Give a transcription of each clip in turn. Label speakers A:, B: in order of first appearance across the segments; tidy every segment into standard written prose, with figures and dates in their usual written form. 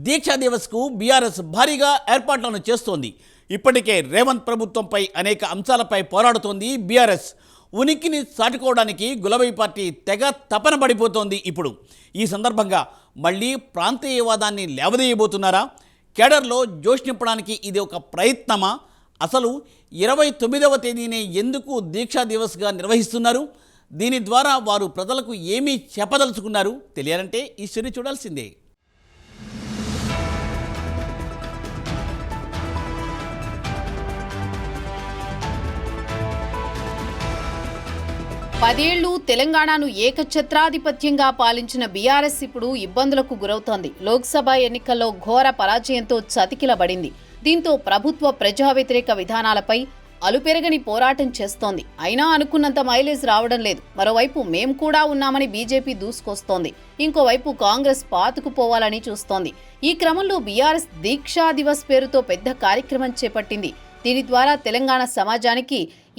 A: దీక్షా దివస్కు BRS భారీగా ఏర్పాట్లను చేస్తోంది. ఇప్పటికే రేవంత్ ప్రభుత్వంపై అనేక అంశాలపై పోరాడుతోంది బీఆర్ఎస్. ఉనికిని చాటుకోవడానికి గులాబీ పార్టీ తెగ తపన పడిపోతోంది. ఇప్పుడు ఈ సందర్భంగా మళ్ళీ ప్రాంతీయవాదాన్ని లేవదీయబోతున్నారా? కేడర్లో జోష్ నింపడానికి ఇది ఒక ప్రయత్నమా? అసలు 29వ తేదీనే ఎందుకు దీక్షా దివస్గా నిర్వహిస్తున్నారు? దీని ద్వారా వారు ప్రజలకు ఏమీ చెప్పదలుచుకున్నారు? తెలియాలంటే ఈ స్టోరీ చూడాల్సిందే.
B: పదేళ్లు తెలంగాణను ఏకఛత్రాధిపత్యంగా పాలించిన బీఆర్ఎస్ ఇప్పుడు ఇబ్బందులకు గురవుతోంది. లోక్సభ ఎన్నికల్లో ఘోర పరాజయంతో చతికిలబడింది. దీంతో ప్రభుత్వ ప్రజా వ్యతిరేక విధానాలపై అలుపెరగని పోరాటం చేస్తోంది. అయినా అనుకున్నంత మైలేజ్ రావడం లేదు. మరోవైపు మేం కూడా ఉన్నామని బీజేపీ దూసుకొస్తోంది. ఇంకోవైపు కాంగ్రెస్ పాతుకుపోవాలని చూస్తోంది. ఈ క్రమంలో బీఆర్ఎస్ దీక్షా దివస్ పేరుతో పెద్ద కార్యక్రమం చేపట్టింది. దీని ద్వారా తెలంగాణ సమాజానికి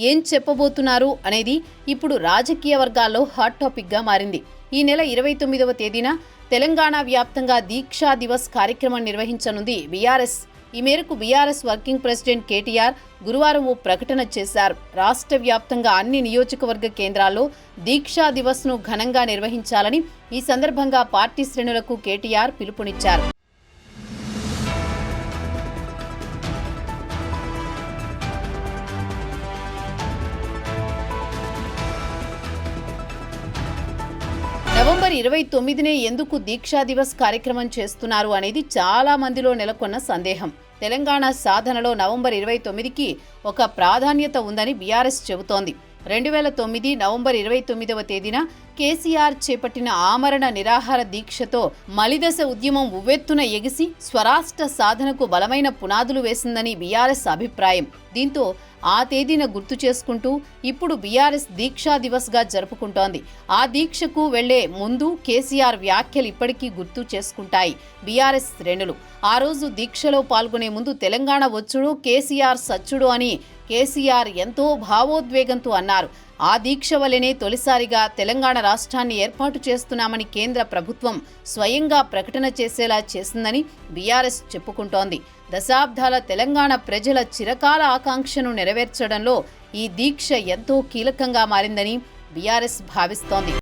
B: ఏం చెప్పబోతున్నారు అనేది ఇప్పుడు రాజకీయ వర్గాల్లో హాట్ టాపిక్గా మారింది. ఈ నెల 29వ తేదీన తెలంగాణ వ్యాప్తంగా దీక్షా దివస్ కార్యక్రమం నిర్వహించనుంది బీఆర్ఎస్. ఈ మేరకు బీఆర్ఎస్ వర్కింగ్ ప్రెసిడెంట్ కేటీఆర్ గురువారం ఓ ప్రకటన చేశారు. రాష్ట్ర వ్యాప్తంగా అన్ని నియోజకవర్గ కేంద్రాల్లో దీక్షా దివస్ను ఘనంగా నిర్వహించాలని ఈ సందర్భంగా పార్టీ శ్రేణులకు కేటీఆర్ పిలుపునిచ్చారు. నవంబర్ 29నే ఎందుకు దీక్షా దివస్ కార్యక్రమం చేస్తున్నారు అనేది చాలా మందిలో నెలకొన్న సందేహం. తెలంగాణ సాధనలో నవంబర్ 29కి ఒక ప్రాధాన్యత ఉందని బీఆర్ఎస్ చెబుతోంది. 2009 నవంబర్ 29వ తేదీన కేసీఆర్ చేపట్టిన ఆమరణ నిరాహార దీక్షతో మలిదశ ఉద్యమం ఉవ్వెత్తున ఎగిసి స్వరాష్ట్ర సాధనకు బలమైన పునాదులు వేసిందని బీఆర్ఎస్ అభిప్రాయం. దీంతో ఆ తేదీన గుర్తు చేసుకుంటూ ఇప్పుడు బీఆర్ఎస్ దీక్షా దివస్గా జరుపుకుంటోంది. ఆ దీక్షకు వెళ్లే ముందు కేసీఆర్ వ్యాఖ్యలు ఇప్పటికీ గుర్తు చేసుకుంటాయి బీఆర్ఎస్ శ్రేణులు. ఆ రోజు దీక్షలో పాల్గొనే ముందు తెలంగాణ వచ్చుడు కేసీఆర్ సచ్చుడు అని కేసీఆర్ ఎంతో భావోద్వేగంతో అన్నారు. ఆ దీక్ష వల్లనే తొలిసారిగా తెలంగాణ రాష్ట్రాన్ని ఏర్పాటు చేస్తున్నామని కేంద్ర ప్రభుత్వం స్వయంగా ప్రకటన చేసేలా చేసిందని బీఆర్ఎస్ చెప్పుకుంటోంది. దశాబ్దాల తెలంగాణ ప్రజల చిరకాల ఆకాంక్షను నెరవేర్చడంలో ఈ దీక్ష ఎంతో కీలకంగా మారిందని బీఆర్ఎస్ భావిస్తోంది.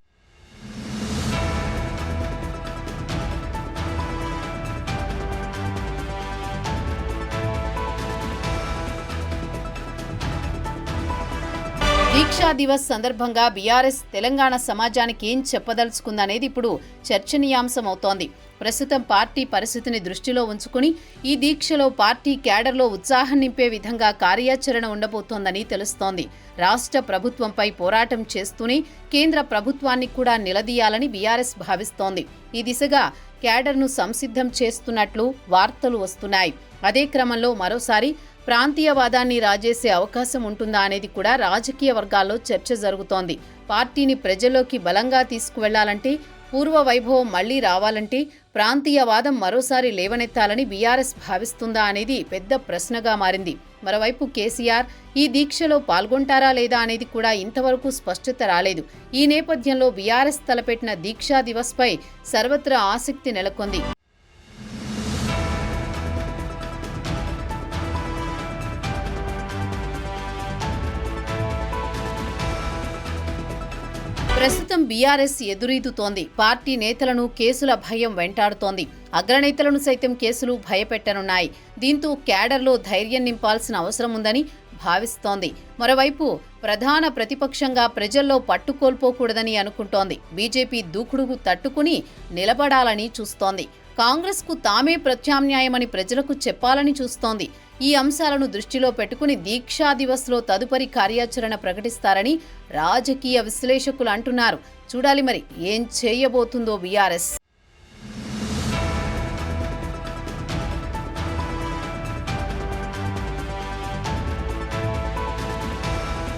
B: దీక్షా దివస్ సందర్భంగా బీఆర్ఎస్ తెలంగాణ సమాజానికి ఏం చెప్పదలుచుకుందనేది ఇప్పుడు చర్చనీయాంశమవుతోంది. ప్రస్తుతం పార్టీ పరిస్థితిని దృష్టిలో ఉంచుకుని ఈ దీక్షలో పార్టీ క్యాడర్లో ఉత్సాహం నింపే విధంగా కార్యాచరణ ఉండబోతోందని తెలుస్తోంది. రాష్ట్ర ప్రభుత్వంపై పోరాటం చేస్తూనే కేంద్ర ప్రభుత్వాన్ని కూడా నిలదీయాలని బీఆర్ఎస్ భావిస్తోంది. ఈ దిశగా క్యాడర్ను సంసిద్ధం చేస్తున్నట్లు వార్తలు వస్తున్నాయి. అదే క్రమంలో మరోసారి ప్రాంతీయవాదాన్ని రాజేసే అవకాశం ఉంటుందా అనేది కూడా రాజకీయ వర్గాల్లో చర్చ జరుగుతోంది. పార్టీని ప్రజల్లోకి బలంగా తీసుకువెళ్లాలంటే, పూర్వ వైభవం మళ్లీ రావాలంటే ప్రాంతీయవాదం మరోసారి లేవనెత్తాలని బీఆర్ఎస్ భావిస్తుందా అనేది పెద్ద ప్రశ్నగా మారింది. మరోవైపు కేసీఆర్ ఈ దీక్షలో పాల్గొంటారా లేదా అనేది కూడా ఇంతవరకు స్పష్టత రాలేదు. ఈ నేపథ్యంలో బీఆర్ఎస్ తలపెట్టిన దీక్షా దివస్పై సర్వత్రా ఆసక్తి నెలకొంది. ప్రస్తుతం బీఆర్ఎస్ ఎదురీదుతోంది. పార్టీ నేతలను కేసుల భయం వెంటాడుతోంది. అగ్రనేతలను సైతం కేసులు భయపెట్టనున్నాయి. దీంతో క్యాడర్లో ధైర్యం నింపాల్సిన అవసరం ఉందని భావిస్తోంది. మరోవైపు ప్రధాన ప్రతిపక్షంగా ప్రజల్లో పట్టుకోల్పోకూడదని అనుకుంటోంది. బీజేపీ దూకుడుకు తట్టుకుని నిలబడాలని చూస్తోంది. కాంగ్రెస్కు తామే ప్రత్యామ్నాయమని ప్రజలకు చెప్పాలని చూస్తోంది. ఈ అంశాలను దృష్టిలో పెట్టుకుని దీక్షా దివస్లో తదుపరి కార్యాచరణ ప్రకటిస్తారని రాజకీయ విశ్లేషకులు అంటున్నారు. చూడాలి మరి ఏం చేయబోతుందో బీఆర్ఎస్.